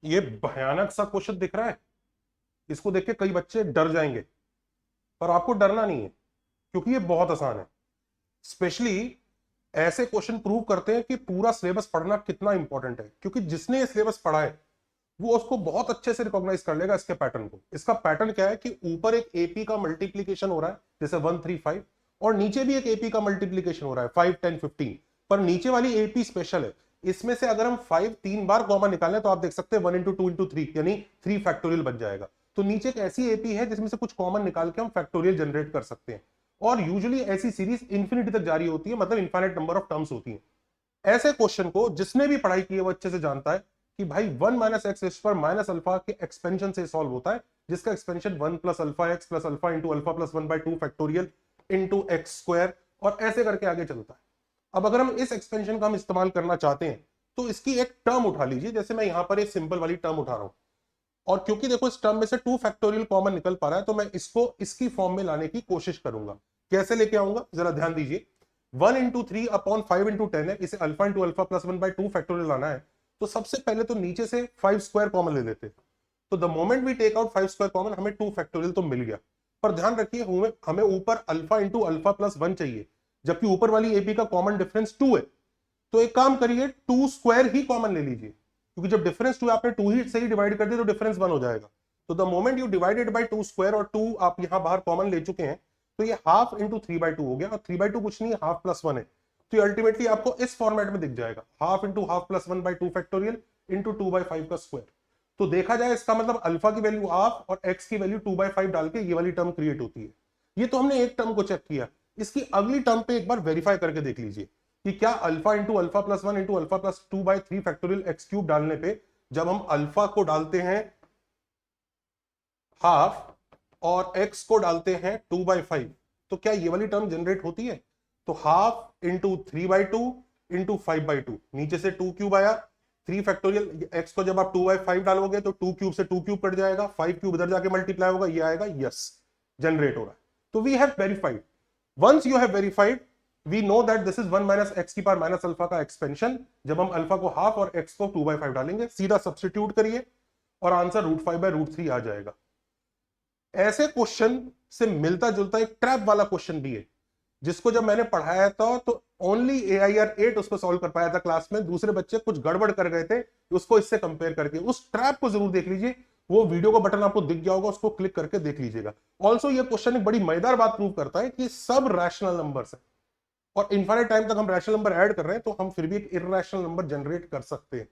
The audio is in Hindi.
ये भयानक सा क्वेश्चन दिख रहा है, इसको देख के कई बच्चे डर जाएंगे, पर आपको डरना नहीं है क्योंकि ये बहुत आसान है। स्पेशली ऐसे क्वेश्चन प्रूव करते हैं कि पूरा सिलेबस पढ़ना कितना इंपॉर्टेंट है, क्योंकि जिसने ये सिलेबस पढ़ा है वो उसको बहुत अच्छे से रिकॉग्नाइज कर लेगा इसके पैटर्न को। इसका पैटर्न क्या है कि ऊपर एक एपी का मल्टीप्लीकेशन हो रहा है जैसे 135, और नीचे भी एक एपी का मल्टीप्लीकेशन हो रहा है 5 10 15, पर नीचे वाली एपी स्पेशल है। इसमें से अगर हम 5 3 बार कॉमन निकालें तो आप देख सकते हैं 1 इंटू 2 इंटू 3 यानी 3 फैक्टोरियल बन जाएगा। तो नीचे एक ऐसी एपी है जिसमें से कुछ कॉमन निकाल के हम फैक्टोरियल जनरेट कर सकते हैं, और यूजुअली ऐसी सीरीज इंफिनिटी तक जारी होती है, मतलब इनफाइनाइट नंबर ऑफ टर्म्स होती है। ऐसे क्वेश्चन को जिसने भी पढ़ाई की है वो अच्छे से जानता है कि भाई 1 माइनस एक्स पर माइनस अल्फा के एक्सपेंशन से सॉल्व होता है, जिसका expansion 1 plus alpha x plus alpha into alpha plus 1/2 factorial into x square, और ऐसे करके आगे चलता है। अब अगर हम इस एक्सपेंशन का हम इस्तेमाल करना चाहते हैं तो इसकी एक टर्म उठा लीजिए, जैसे मैं यहां पर एक सिंपल वाली टर्म उठा रहा हूं, और क्योंकि देखो इस टर्म में से 2 फैक्टोरियल कॉमन निकल पा रहा है तो मैं इसको इसकी फॉर्म में लाने की कोशिश करूंगा। कैसे लेके आऊंगा जरा ध्यान दीजिए। 1 इंटू 3 अपॉन 5 इंटू 10 है, इसे alpha into alpha plus 1/2 factorial लाना है। तो सबसे पहले तो नीचे से 5 स्क्वायर कॉमन ले लेते, तो the moment we take out 5 square common हमें 2 फैक्टोरियल तो मिल गया। पर ध्यान रखिए हमें ऊपर अल्फा इंटू अल्फा प्लस 1 चाहिए, जबकि ऊपर वाली एपी का कॉमन डिफरेंस 2 है। तो एक काम करिए 2 स्क्वायर ही कॉमन ले लीजिए, क्योंकि जब डिफरेंस 2 आपने 2 ही से ही डिवाइड कर दिया तो डिफरेंस 1 हो जाएगा। तो the moment you divided by 2 square, और 2 आप यहां बाहर कॉमन ले चुके हैं, तो ये हाफ इंटू 3/2 हो गया, और 3/2 कुछ नहीं है, हाफ प्लस 1 है। तो ये अल्टीमेटली आपको इस फॉर्मेट में दिख जाएगा, half into half plus 1/2 factorial into 2/5 का स्क्वायर। तो देखा जाए इसका मतलब अल्फा की वैल्यू हाफ और एक्स की वैल्यू 2/5 डाल के ये वाली टर्म क्रिएट होती है। ये तो हमने एक टर्म को चेक किया, इसकी अगली टर्म पे एक बार वेरीफाई करके देख लीजिए कि क्या alpha into alpha plus 1 into alpha plus 2/3 factorial x cube डालने पे जब हम अल्फा को डालते हैं हाफ और एक्स को डालते हैं 2/5, तो क्या ये वाली टर्म जनरेट होती है? तो हाफ इंटू 3/2 इंटू 5/2, नीचे से 2 क्यूब आया, 3 फैक्टोरियल एक्स को जब आप 2/5 डालोगे तो 2 क्यूब से 2 क्यूब कट जाएगा, 5 क्यूब इधर जाके मल्टीप्लाई होगा, ये आएगा, यस जनरेट हो रहा है। तो we have verified, once you have verified we know that this is 1 minus X की पावर माइनस अल्फा का एक्सपेंशन। जब हम अल्फा को हाफ और एक्स को 2/5 डालेंगे, सीधा सब्सटीट्यूट करिए और आंसर √5/√3 आ जाएगा। ऐसे क्वेश्चन से मिलता जुलता एक ट्रैप वाला क्वेश्चन भी है, जिसको जब मैंने पढ़ाया था तो ओनली AIR 8 उसको सॉल्व कर पाया था क्लास में, दूसरे बच्चे कुछ गड़बड़ कर गए थे उसको इससे कंपेयर करके। उस ट्रैप को जरूर देख लीजिए, वो वीडियो का बटन आपको दिख गया होगा, उसको क्लिक करके देख लीजिएगा। ऑल्सो ये क्वेश्चन एक बड़ी मजेदार बात प्रूव करता है कि सब रैशनल नंबर्स है, और इनफाइनाइट टाइम तक हम रैशनल नंबर ऐड कर रहे हैं तो हम फिर भी एक इर्रेशनल नंबर जनरेट कर सकते हैं।